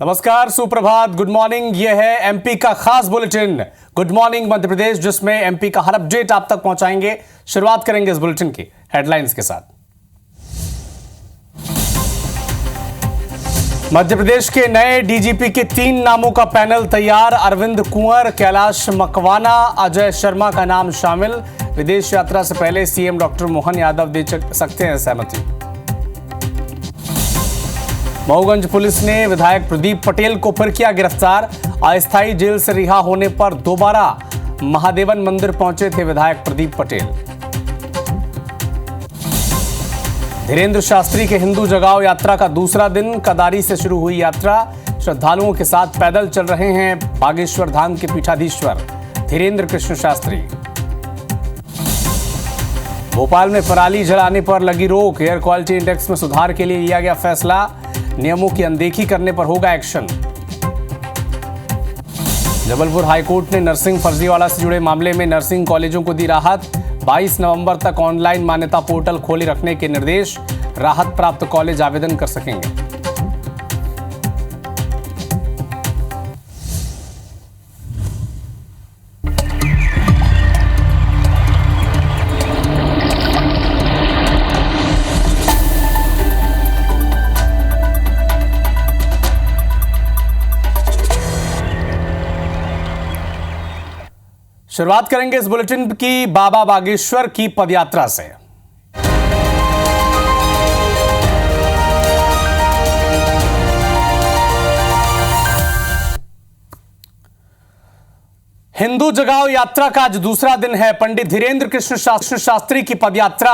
नमस्कार, सुप्रभात, good morning. ये है एमपी का खास bulletin good morning Madhya Pradesh, जिसमें एमपी का हर अपडेट आप तक पहुंचाएंगे। शुरुआत करेंगे इस बुलेटिन की हेडलाइंस के साथ। मध्य प्रदेश के नए डीजीपी के 3 नामों का पैनल तैयार। अरविंद कुंवर, कैलाश मकवाना, अजय शर्मा का नाम शामिल। विदेश यात्रा से पहले सीएम डॉक्टर मोहन यादव दे सकते हैं सहमति। मऊगंज पुलिस ने विधायक प्रदीप पटेल को फिर किया गिरफ्तार। अस्थायी जेल से रिहा होने पर दोबारा महादेवन मंदिर पहुंचे थे विधायक प्रदीप पटेल। धीरेन्द्र शास्त्री के हिंदू जगाओ यात्रा का दूसरा दिन। कदारी से शुरू हुई यात्रा। श्रद्धालुओं के साथ पैदल चल रहे हैं बागेश्वर धाम के पीठाधीश्वर धीरेन्द्र कृष्ण शास्त्री। भोपाल में पराली जलाने पर लगी रोक। एयर क्वालिटी इंडेक्स में सुधार के लिए लिया गया फैसला। नियमों की अनदेखी करने पर होगा एक्शन। जबलपुर हाईकोर्ट ने नर्सिंग फर्जीवाड़ा से जुड़े मामले में नर्सिंग कॉलेजों को दी राहत। 22 नवंबर तक ऑनलाइन मान्यता पोर्टल खोले रखने के निर्देश। राहत प्राप्त कॉलेज आवेदन कर सकेंगे। शुरुआत करेंगे इस बुलेटिन की बाबा बागेश्वर की पदयात्रा से। हिंदू जगाओ यात्रा का आज दूसरा दिन है। पंडित धीरेन्द्र कृष्ण शास्त्री की पदयात्रा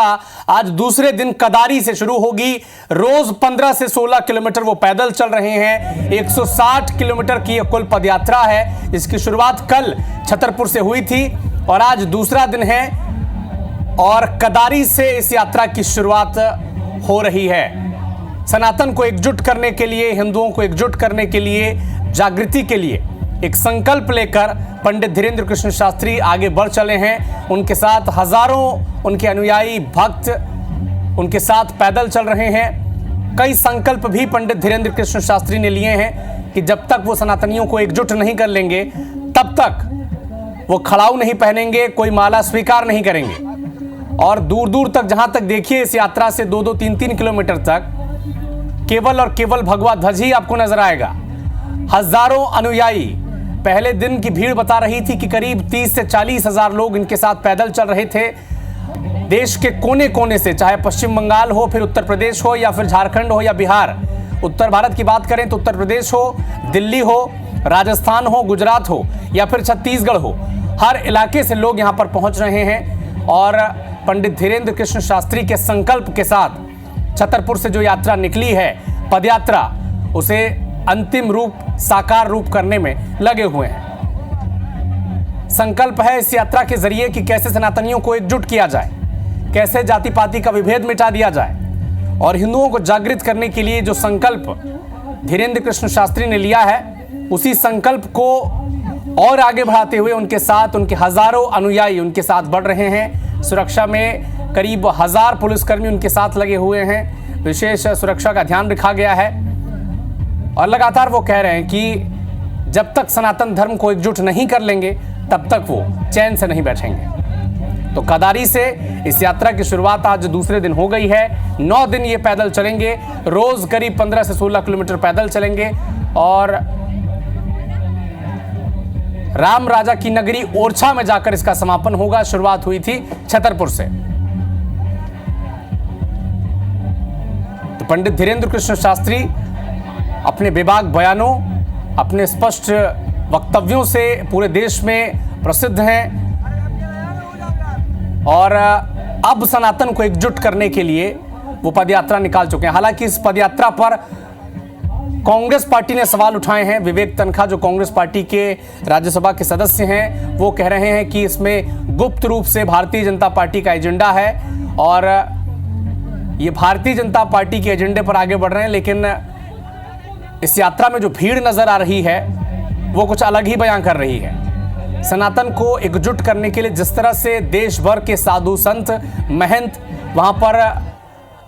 आज दूसरे दिन कदारी से शुरू होगी। रोज 15 से 16 किलोमीटर वो पैदल चल रहे हैं। 160 किलोमीटर की यह कुल पदयात्रा है। इसकी शुरुआत कल छतरपुर से हुई थी और आज दूसरा दिन है और कदारी से इस यात्रा की शुरुआत हो रही है। सनातन को एकजुट करने के लिए, हिंदुओं को एकजुट करने के लिए, जागृति के लिए एक संकल्प लेकर पंडित धीरेन्द्र कृष्ण शास्त्री आगे बढ़ चले हैं। उनके साथ हजारों उनके अनुयायी भक्त उनके साथ पैदल चल रहे हैं। कई संकल्प भी पंडित धीरेन्द्र कृष्ण शास्त्री ने लिए हैं कि जब तक वो सनातनियों को एकजुट नहीं कर लेंगे तब तक वो खड़ाऊ नहीं पहनेंगे, कोई माला स्वीकार नहीं करेंगे। और दूर दूर तक, जहां तक देखिए इस यात्रा से 2-2, 3-3 किलोमीटर तक केवल और केवल भगवा ध्वज ही आपको नजर आएगा। हजारों अनुयायी, पहले दिन की भीड़ बता रही थी कि करीब 30 से 40 हजार लोग इनके साथ पैदल चल रहे थे। देश के कोने कोने से, चाहे पश्चिम बंगाल हो, फिर उत्तर प्रदेश हो, या फिर झारखंड हो या बिहार। उत्तर भारत की बात करें तो उत्तर प्रदेश हो, दिल्ली हो, राजस्थान हो, गुजरात हो या फिर छत्तीसगढ़ हो, हर इलाके से लोग यहाँ पर पहुँच रहे हैं। और पंडित धीरेन्द्र कृष्ण शास्त्री के संकल्प के साथ छतरपुर से जो यात्रा निकली है, पदयात्रा, उसे अंतिम रूप, साकार रूप करने में लगे हुए हैं। संकल्प है इस यात्रा के जरिए कि कैसे सनातनियों को एकजुट किया जाए, कैसे जाति पाति का विभेद मिटा दिया जाए। और हिंदुओं को जागृत करने के लिए जो संकल्प धीरेन्द्र कृष्ण शास्त्री ने लिया है, उसी संकल्प को और आगे बढ़ाते हुए उनके साथ उनके हजारों अनुयायी उनके साथ बढ़ रहे हैं। सुरक्षा में करीब 1000 पुलिसकर्मी उनके साथ लगे हुए हैं। विशेष सुरक्षा का ध्यान रखा गया है और लगातार वो कह रहे हैं कि जब तक सनातन धर्म को एकजुट नहीं कर लेंगे तब तक वो चैन से नहीं बैठेंगे। तो कदारी से इस यात्रा की शुरुआत आज दूसरे दिन हो गई है। 9 दिन ये पैदल चलेंगे। रोज करीब 15 से 16 किलोमीटर पैदल चलेंगे और राम राजा की नगरी ओरछा में जाकर इसका समापन होगा। शुरुआत हुई थी छतरपुर से। तो पंडित धीरेन्द्र कृष्ण शास्त्री अपने बेबाक बयानों, अपने स्पष्ट वक्तव्यों से पूरे देश में प्रसिद्ध हैं और अब सनातन को एकजुट करने के लिए वो पदयात्रा निकाल चुके हैं। हालांकि इस पदयात्रा पर कांग्रेस पार्टी ने सवाल उठाए हैं। विवेक तनखा, जो कांग्रेस पार्टी के राज्यसभा के सदस्य हैं, वो कह रहे हैं कि इसमें गुप्त रूप से भारतीय जनता पार्टी का एजेंडा है और ये भारतीय जनता पार्टी के एजेंडे पर आगे बढ़ रहे हैं। लेकिन इस यात्रा में जो भीड़ नजर आ रही है वो कुछ अलग ही बयां कर रही है। सनातन को एकजुट करने के लिए जिस तरह से देश भर के साधु संत महंत वहां पर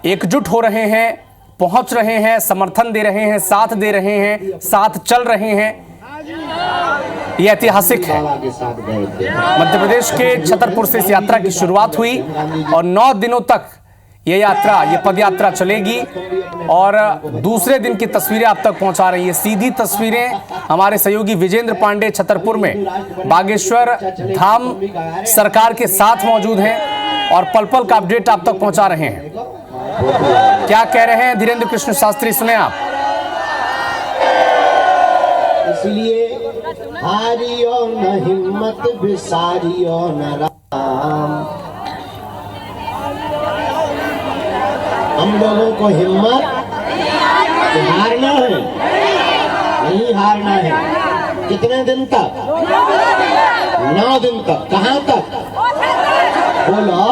एकजुट हो रहे हैं, पहुंच रहे हैं, समर्थन दे रहे हैं, साथ दे रहे हैं, साथ चल रहे हैं। यह ऐतिहासिक है। मध्य प्रदेश के छतरपुर से इस यात्रा की शुरुआत हुई और 9 दिनों तक ये पद यात्रा चलेगी और दूसरे दिन की तस्वीरें आप तक पहुंचा रही है। सीधी तस्वीरें हमारे सहयोगी विजेंद्र पांडे छतरपुर में बागेश्वर धाम सरकार के साथ मौजूद हैं और पल पल का अपडेट आप तक पहुंचा रहे हैं। क्या कह रहे हैं धीरेन्द्र कृष्ण शास्त्री, सुने आप। इसलिए हारियो न हिम्मत बिसारियो न राम। हम लोगों को हिम्मत हारना है, नहीं हारना है। कितने दिन तक? 9 दिन तक। कहां तक? बोलो,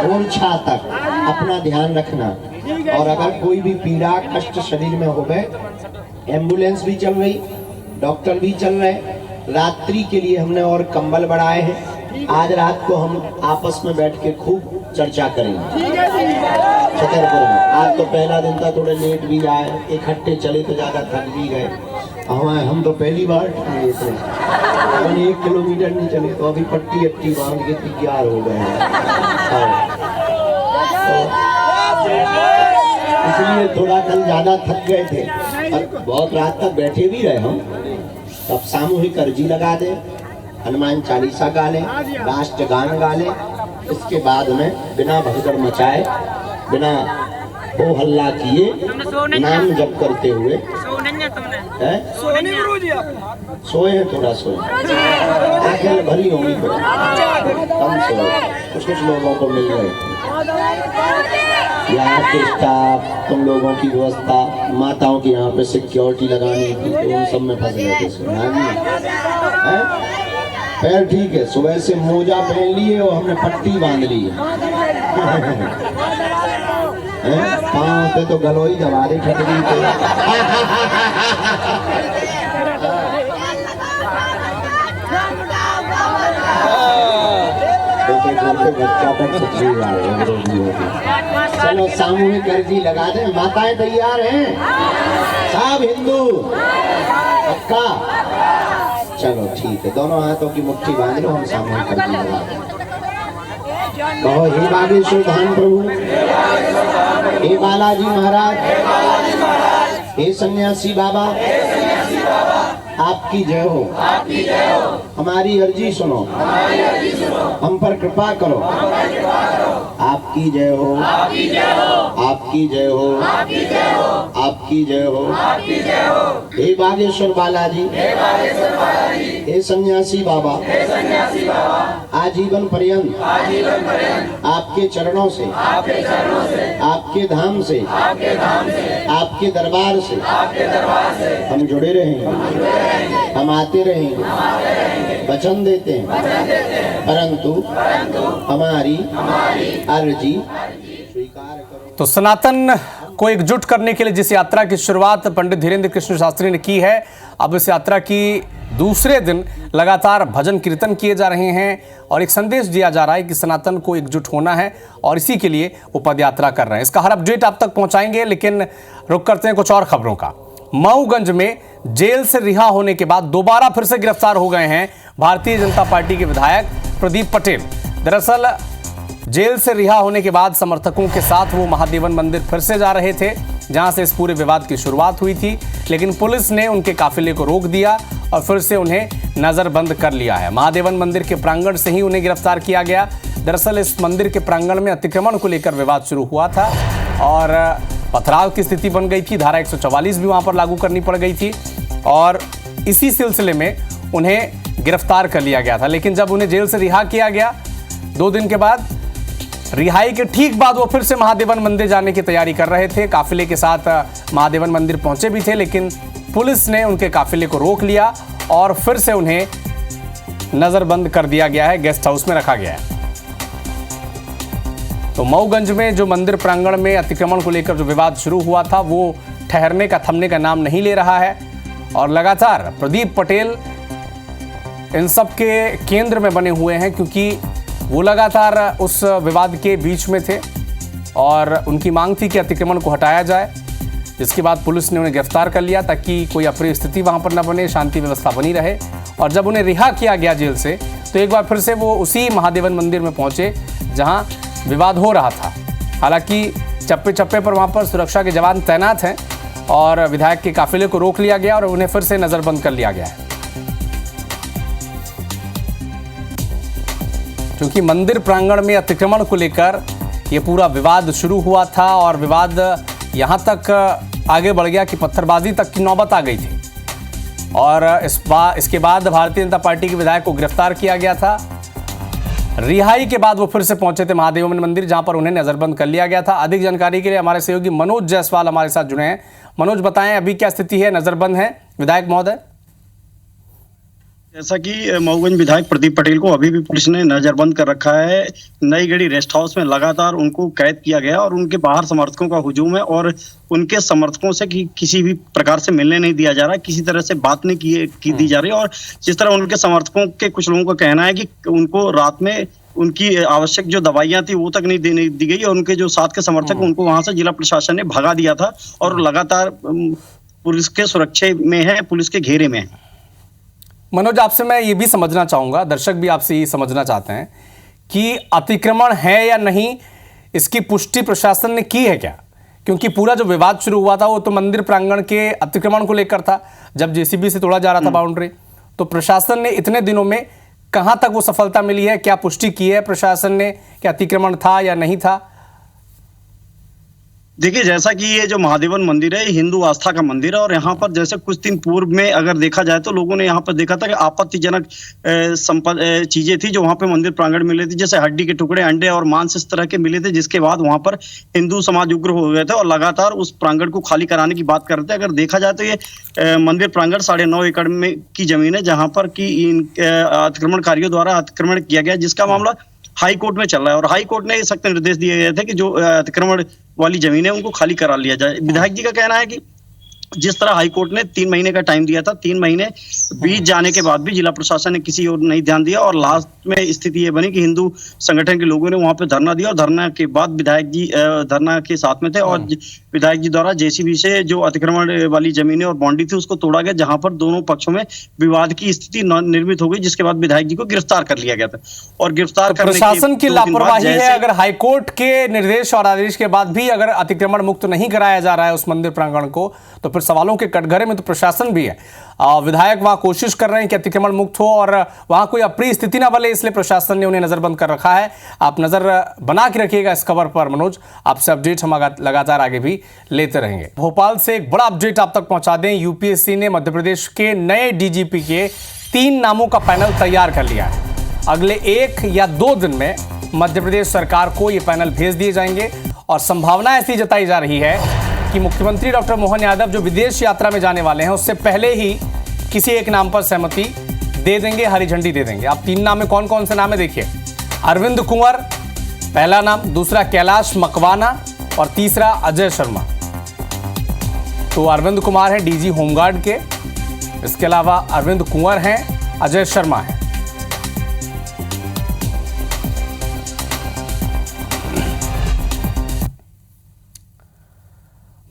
ओरछा तक। अपना ध्यान रखना। और अगर कोई भी पीड़ा कष्ट शरीर में हो गए, एम्बुलेंस भी चल रही, डॉक्टर भी चल रहे। रात्रि के लिए हमने और कंबल बढ़ाए हैं। आज रात को हम आपस में बैठ के खूब चर्चा करेंगे छतरपुर में। आज तो पहला दिन था, थोड़े लेट भी आए, इकट्ठे चले तो ज्यादा थक भी गए। हम तो पहली बार चले थे, 1 किलोमीटर नहीं चले तो अभी पट्टी अट्टी बांध के तैयार हो गए हैं। इसलिए थोड़ा कल ज्यादा थक गए थे और बहुत रात तक बैठे भी रहे हम। तब सामूहिक अर्जी लगा दे, हनुमान चालीसा गा लें, राष्ट्रगान गा लें। इसके बाद में बिना भगदड़ मचाए, बिना हो हल्ला किए, नाम जप करते हुए सोए हैं, थोड़ा सोए, आंखें भरी होंगी, कम सोए। कुछ लोगों को मिल गए यहाँ के स्टाफ, तुम लोगों की व्यवस्था, माताओं की यहाँ पे सिक्योरिटी लगानी थी तो उन सब में फंस गए थे। पैर ठीक है, सुबह से मोजा पहन लिए और हमने पट्टी बांध ली है। पाँव पे तो गलोई दबा दे ठटरी पे। बच्चा तक चलो सामूहिक अर्जी लगा दे। माताएं तैयार हैं, सब हिंदू पक्का। चलो ठीक है, दोनों हाथों की मुट्ठी बांध लो, हम सामूहिक अर्जी लगा दें। कहो, हे बागेश्वर धाम प्रभु, हे बालाजी महाराज, हे सन्यासी बाबा, आपकी जय हो। हमारी अर्जी सुनो, हम पर कृपा करो। आपकी जय हो, आपकी जय हो, आपकी जय हो। हे बागेश्वर बालाजी, हे सन्यासी बाबा, आजीवन पर्यंत आपके चरणों से, आपके धाम से, आपके दरबार से हम जुड़े रहेंगे। हम आते रहेंगे, वचन देते हैं, परंतु हमारी अर्जी स्वीकार करो। तो सनातन को एकजुट करने के लिए जिस यात्रा की शुरुआत पंडित धीरेन्द्र कृष्ण शास्त्री ने की है, अब इस यात्रा की दूसरे दिन लगातार भजन कीर्तन किए जा रहे हैं और एक संदेश दिया जा रहा है कि सनातन को एकजुट होना है और इसी के लिए वो पदयात्रा कर रहे हैं। इसका हर अपडेट आप तक पहुंचाएंगे, लेकिन रुक करते हैं कुछ और खबरों का। मऊगंज में जेल से रिहा होने के बाद दोबारा फिर से गिरफ्तार हो गए हैं भारतीय जनता पार्टी के विधायक प्रदीप पटेल। दरअसल जेल से रिहा होने के बाद समर्थकों के साथ वो महादेवन मंदिर फिर से जा रहे थे, जहां से इस पूरे विवाद की शुरुआत हुई थी, लेकिन पुलिस ने उनके काफिले को रोक दिया और फिर से उन्हें नजरबंद कर लिया है। महादेवन मंदिर के प्रांगण से ही उन्हें गिरफ्तार किया गया। दरअसल इस मंदिर के प्रांगण में अतिक्रमण को लेकर विवाद शुरू हुआ था और पथराव की स्थिति बन गई थी। धारा 144 भी वहां पर लागू करनी पड़ गई थी और इसी सिलसिले में उन्हें गिरफ्तार कर लिया गया था। लेकिन जब उन्हें जेल से रिहा किया गया, 2 दिन के बाद, रिहाई के ठीक बाद वो फिर से महादेवन मंदिर जाने की तैयारी कर रहे थे। काफिले के साथ महादेवन मंदिर पहुंचे भी थे, लेकिन पुलिस ने उनके काफिले को रोक लिया और फिर से उन्हें नजरबंद कर दिया गया है, गेस्ट हाउस में रखा गया है। तो मऊगंज में जो मंदिर प्रांगण में अतिक्रमण को लेकर जो विवाद शुरू हुआ था, वो ठहरने का, थमने का नाम नहीं ले रहा है और लगातार प्रदीप पटेल इन सब के केंद्र में बने हुए हैं, क्योंकि वो लगातार उस विवाद के बीच में थे और उनकी मांग थी कि अतिक्रमण को हटाया जाए, जिसके बाद पुलिस ने उन्हें गिरफ्तार कर लिया ताकि कोई अप्रिय स्थिति वहां पर न बने, शांति व्यवस्था बनी रहे। और जब उन्हें रिहा किया गया जेल से तो एक बार फिर से वो उसी महादेवन मंदिर में पहुंचे जहां विवाद हो रहा था। हालांकि चप्पे चप्पे पर वहां पर सुरक्षा के जवान तैनात हैं और विधायक के काफिले को रोक लिया गया और उन्हें फिर से नजरबंद कर लिया गया है। क्योंकि मंदिर प्रांगण में अतिक्रमण को लेकर यह पूरा विवाद शुरू हुआ था और विवाद यहां तक आगे बढ़ गया कि पत्थरबाजी तक की नौबत आ गई थी। और इसके बाद भारतीय जनता पार्टी के विधायक को गिरफ्तार किया गया था। रिहाई के बाद वो फिर से पहुंचे थे महादेवन मंदिर, जहां पर उन्हें नजरबंद कर लिया गया था। अधिक जानकारी के लिए हमारे सहयोगी मनोज जायसवाल हमारे साथ जुड़े हैं। मनोज, बताएं अभी क्या स्थिति है, नजरबंद है विधायक महोदय? जैसा कि मऊगंज विधायक प्रदीप पटेल को अभी भी पुलिस ने नजरबंद कर रखा है। नई गढ़ी रेस्ट हाउस में लगातार उनको कैद किया गया और उनके बाहर समर्थकों का हुजूम है और उनके समर्थकों से किसी भी प्रकार से मिलने नहीं दिया जा रहा, किसी तरह से बात नहीं की दी जा रही। और जिस तरह उनके समर्थकों के कुछ लोगों का कहना है कि उनको रात में उनकी आवश्यक जो दवाइयां थी वो तक नहीं देने दी गई और उनके जो साथ के समर्थक उनको वहां से जिला प्रशासन ने भगा दिया था और लगातार पुलिस के सुरक्षा में है, पुलिस के घेरे में है। मनोज, आपसे मैं ये भी समझना चाहूंगा, दर्शक भी आपसे ये समझना चाहते हैं कि अतिक्रमण है या नहीं, इसकी पुष्टि प्रशासन ने की है क्या? क्योंकि पूरा जो विवाद शुरू हुआ था वो तो मंदिर प्रांगण के अतिक्रमण को लेकर था, जब जेसीबी से तोड़ा जा रहा था बाउंड्री। तो प्रशासन ने इतने दिनों में कहां तक वो सफलता मिली है? क्या पुष्टि की है प्रशासन ने कि अतिक्रमण था या नहीं था? देखिए, जैसा कि ये जो महादेवन मंदिर है हिंदू आस्था का मंदिर है और यहाँ पर जैसे कुछ दिन पूर्व में अगर देखा जाए तो लोगों ने यहाँ पर देखा था कि आपत्तिजनक चीजें थी जो वहाँ पे मंदिर प्रांगण में मिले थे, जैसे हड्डी के टुकड़े, अंडे और मांस इस तरह के मिले थे, जिसके बाद वहाँ पर हिंदू समाज उग्र हो गए थे और लगातार उस प्रांगण को खाली कराने की बात कर रहे थे। अगर देखा जाए तो ये मंदिर प्रांगण 9.5 एकड़ में की जमीन है जहाँ पर की इन अतिक्रमणकारियों द्वारा अतिक्रमण किया गया, जिसका मामला हाई कोर्ट में चल रहा है और हाई कोर्ट ने सख्त निर्देश दिए गए थे कि जो अतिक्रमण वाली जमीन है उनको खाली करा लिया जाए। विधायक जी का कहना है कि जिस तरह हाई कोर्ट ने 3 महीने का टाइम दिया था, 3 महीने बीत जाने के बाद भी जिला प्रशासन ने किसी और नहीं ध्यान दिया और लास्ट में स्थिति ये बनी कि हिंदू संगठन के लोगों ने वहां पे धरना दिया और धरना के बाद विधायक जी धरना के साथ में थे और विधायक जी द्वारा जेसीबी से जो अतिक्रमण वाली जमीनें और बाउंड्री थी उसको तोड़ा गया, जहां पर दोनों पक्षों में विवाद की स्थिति निर्मित हो गई, जिसके बाद विधायक जी को गिरफ्तार कर लिया गया था। और गिरफ्तार करने के प्रशासन की लापरवाही है। अगर हाईकोर्ट के निर्देश और आदेश के बाद भी अगर अतिक्रमण मुक्त नहीं कराया जा रहा है उस मंदिर प्रांगण को, तो फिर सवालों के कटघरे में तो प्रशासन भी है। विधायक वहां कोशिश कर रहे हैं कि अतिक्रमण मुक्त हो और वहां कोई अप्रिय स्थिति ना बने, इसलिए प्रशासन ने उन्हें नजरबंद कर रखा है। आप नजर बना के रखिएगा इस खबर पर। मनोज, आपसे अपडेट हम लगातार आगे भी लेते रहेंगे। भोपाल से एक बड़ा अपडेट आप तक पहुंचा दें। यूपीएससी ने मध्य प्रदेश के नए डीजीपी के 3 नामों का पैनल तैयार कर लिया है। अगले 1 या 2 दिन में मध्य प्रदेश सरकार को ये पैनल भेज दिए जाएंगे और संभावना ऐसी जताई जा रही है कि मुख्यमंत्री डॉक्टर मोहन यादव जो विदेश यात्रा में जाने वाले हैं उससे पहले ही किसी एक नाम पर सहमति दे देंगे, हरी झंडी दे देंगे। अब 3 नाम में कौन कौन से नाम है देखिए। अरविंद कुंवर पहला नाम, दूसरा कैलाश मकवाना और तीसरा अजय शर्मा। तो अरविंद कुमार है डीजी होमगार्ड के, इसके अलावा अरविंद कुंवर हैं, अजय शर्मा है।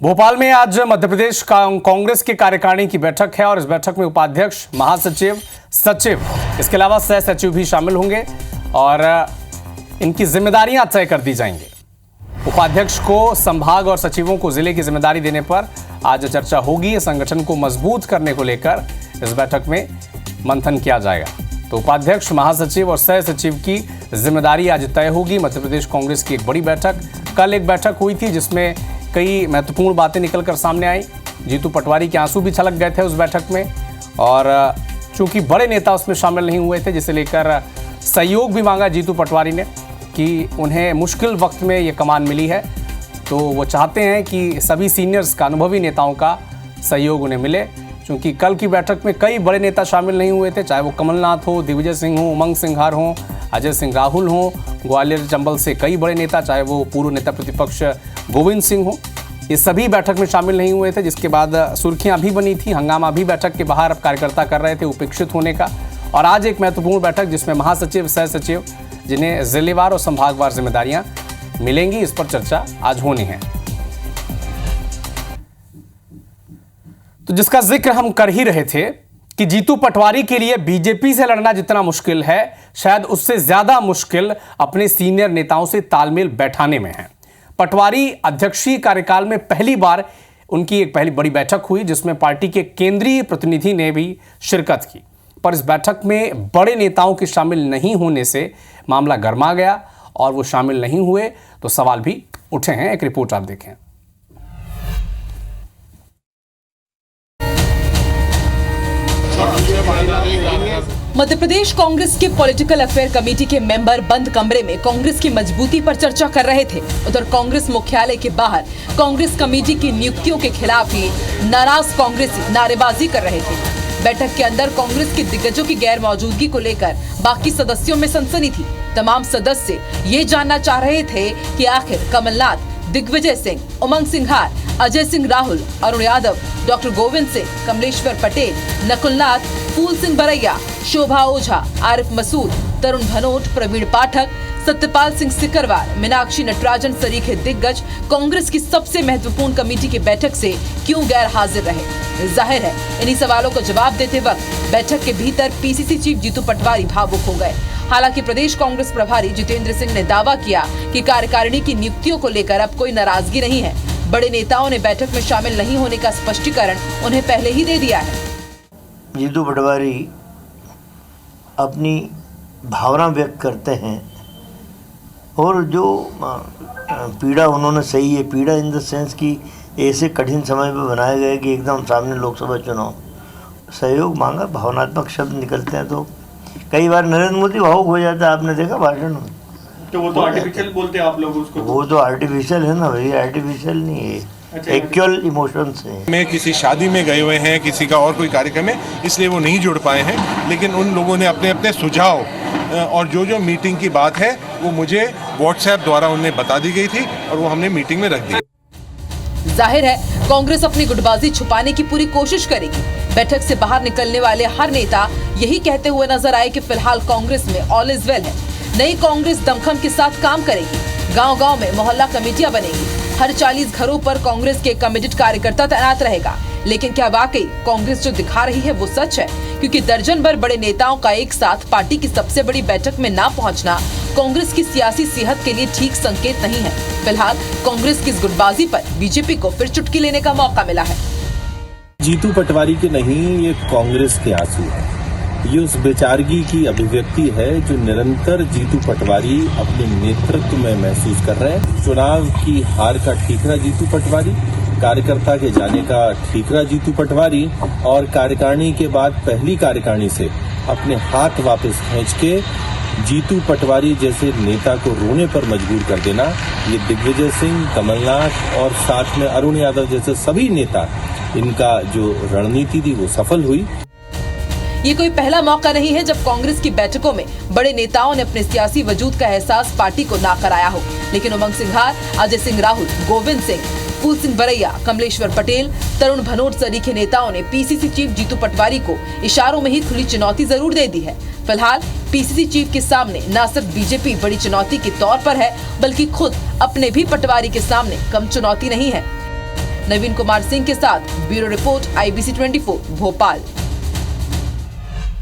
भोपाल में आज मध्य प्रदेश कांग्रेस की कार्यकारिणी की बैठक है और इस बैठक में उपाध्यक्ष, महासचिव, सचिव, इसके अलावा सह सचिव भी शामिल होंगे और इनकी जिम्मेदारियां तय कर दी जाएंगी। उपाध्यक्ष को संभाग और सचिवों को जिले की जिम्मेदारी देने पर आज चर्चा होगी। संगठन को मजबूत करने को लेकर इस बैठक में मंथन किया जाएगा। तो उपाध्यक्ष, महासचिव और सह सचिव की जिम्मेदारी आज तय होगी। मध्य प्रदेश कांग्रेस की एक बड़ी बैठक, कल एक बैठक हुई थी जिसमें कई महत्वपूर्ण बातें निकलकर सामने आई। जीतू पटवारी के आंसू भी छलक गए थे उस बैठक में और चूंकि बड़े नेता उसमें शामिल नहीं हुए थे, जिसे लेकर सहयोग भी मांगा जीतू पटवारी ने कि उन्हें मुश्किल वक्त में ये कमान मिली है, तो वो चाहते हैं कि सभी सीनियर्स का, अनुभवी नेताओं का सहयोग उन्हें मिले। क्योंकि कल की बैठक में कई बड़े नेता शामिल नहीं हुए थे, चाहे वो कमलनाथ हो, दिग्विजय सिंह हो, उमंग सिंघार हो, अजय सिंह राहुल हो, ग्वालियर चंबल से कई बड़े नेता, चाहे वो पूर्व नेता प्रतिपक्ष गोविंद सिंह हो, ये सभी बैठक में शामिल नहीं हुए थे। जिसके बाद सुर्खियां भी बनी थी, हंगामा भी बैठक के बाहर अब कार्यकर्ता कर रहे थे उपेक्षित होने का। और आज एक महत्वपूर्ण बैठक जिसमें महासचिव, सह सचिव, जिन्हें जिलेवार और संभागवार जिम्मेदारियां मिलेंगी, इस पर चर्चा आज होनी है। तो जिसका जिक्र हम कर ही रहे थे कि जीतू पटवारी के लिए बीजेपी से लड़ना जितना मुश्किल है, शायद उससे ज्यादा मुश्किल अपने सीनियर नेताओं से तालमेल बैठाने में है। पटवारी अध्यक्षीय कार्यकाल में पहली बार उनकी एक पहली बड़ी बैठक हुई, जिसमें पार्टी के केंद्रीय प्रतिनिधि ने भी शिरकत की, पर इस बैठक में बड़े नेताओं के शामिल नहीं होने से मामला गर्मा गया और वो शामिल नहीं हुए तो सवाल भी उठे हैं। एक रिपोर्ट आप देखें। मध्य प्रदेश कांग्रेस के पॉलिटिकल अफेयर कमेटी के मेंबर बंद कमरे में कांग्रेस की मजबूती पर चर्चा कर रहे थे। उधर कांग्रेस मुख्यालय के बाहर कांग्रेस कमेटी की नियुक्तियों के खिलाफ ही नाराज कांग्रेसी नारेबाजी कर रहे थे। बैठक के अंदर कांग्रेस के दिग्गजों की गैर मौजूदगी को लेकर बाकी सदस्यों में सनसनी थी। तमाम सदस्य ये जानना चाह रहे थे कि आखिर कमलनाथ, दिग्विजय सिंह, उमंग सिंघार, अजय सिंह राहुल, अरुण यादव, डॉक्टर गोविंद सिंह, कमलेश्वर पटेल, नकुलनाथ, फूल सिंह बरैया, शोभा ओझा, आरिफ मसूद, तरुण भनोट, प्रवीण पाठक, सत्यपाल सिंह सिकरवार, मीनाक्षी नटराजन सरीखे दिग्गज कांग्रेस की सबसे महत्वपूर्ण कमेटी की बैठक से क्यों गैर हाजिर रहे। जाहिर है इन्हीं सवालों को जवाब देते वक्त बैठक के भीतर पीसीसी चीफ जीतू पटवारी भावुक हो गए। हालांकि प्रदेश कांग्रेस प्रभारी जितेंद्र सिंह ने दावा किया कि कार्यकारिणी की नियुक्तियों को लेकर अब कोई नाराजगी नहीं है। बड़े नेताओं ने बैठक में शामिल नहीं होने का स्पष्टीकरण उन्हें पहले ही दे दिया है। जीतू पटवारी अपनी भावना व्यक्त करते हैं और जो पीड़ा उन्होंने सही है, पीड़ा इन द सेंस कि ऐसे कठिन समय पे बनाए गए कि एकदम सामने लोकसभा चुनाव, सहयोग मांगा, भावनात्मक शब्द निकलते हैं तो कई बार नरेंद्र मोदी भावुक हो जाता है। आपने देखा भाषण में, तो वो तो आर्टिफिशियल बोलते हैं आप लोग उसको। वो तो आर्टिफिशियल है ना भाई, आर्टिफिशियल नहीं है, एक्चुअल इमोशंस हैं। में किसी शादी में गए हुए हैं, किसी का और कोई कार्यक्रम है, इसलिए वो नहीं जुड़ पाए हैं, लेकिन उन लोगों ने अपने अपने सुझाव और जो जो मीटिंग की बात है वो मुझे व्हाट्सएप द्वारा उन्हें बता दी गई थी और वो हमने मीटिंग में रख दी। जाहिर है कांग्रेस अपनी गुटबाजी छुपाने की पूरी कोशिश करेगी। बैठक से बाहर निकलने वाले हर नेता यही कहते हुए नजर आए कि फिलहाल कांग्रेस में ऑल इज वेल है। नई कांग्रेस दमखम के साथ काम करेगी। गांव-गांव में मोहल्ला कमेटियां बनेगी। हर 40 घरों पर कांग्रेस के कमिटेड कार्यकर्ता तैनात रहेगा। लेकिन क्या वाकई कांग्रेस जो दिखा रही है वो सच है? क्योंकि दर्जन भर बड़े नेताओं का एक साथ पार्टी की सबसे बड़ी बैठक में ना पहुंचना कांग्रेस की सियासी सेहत के लिए ठीक संकेत नहीं है। फिलहाल कांग्रेस की इस गुटबाजी पर बीजेपी को फिर चुटकी लेने का मौका मिला है। जीतू पटवारी के नहीं, ये कांग्रेस के आंसू है। ये उस बेचारगी की अभिव्यक्ति है जो निरंतर जीतू पटवारी अपने नेतृत्व में महसूस कर रहे हैं। चुनाव की हार का ठीकरा जीतू पटवारी, कार्यकर्ता के जाने का ठीकरा जीतू पटवारी और कार्यकारिणी के बाद पहली कार्यकारिणी से अपने हाथ वापस खींच के जीतू पटवारी जैसे नेता को रोने पर मजबूर कर देना, ये दिग्विजय सिंह, कमलनाथ और साथ में अरुण यादव जैसे सभी नेता, इनका जो रणनीति थी वो सफल हुई। ये कोई पहला मौका नहीं है जब कांग्रेस की बैठकों में बड़े नेताओं ने अपने सियासी वजूद का एहसास पार्टी को ना कराया हो। लेकिन उमंग सिंघार, अजय सिंह राहुल, गोविंद सिंह, फूल सिंह बरैया, कमलेश्वर पटेल, तरुण भनोट सरीखे नेताओं ने पीसीसी चीफ जीतू पटवारी को इशारों में ही खुली चुनौती जरूर दे दी है। फिलहाल पीसीसी चीफ के सामने न सिर्फ बीजेपी बड़ी चुनौती के तौर पर है, बल्कि खुद अपने भी पटवारी के सामने कम चुनौती नहीं है। नवीन कुमार सिंह के साथ ब्यूरो रिपोर्ट IBC 24 भोपाल।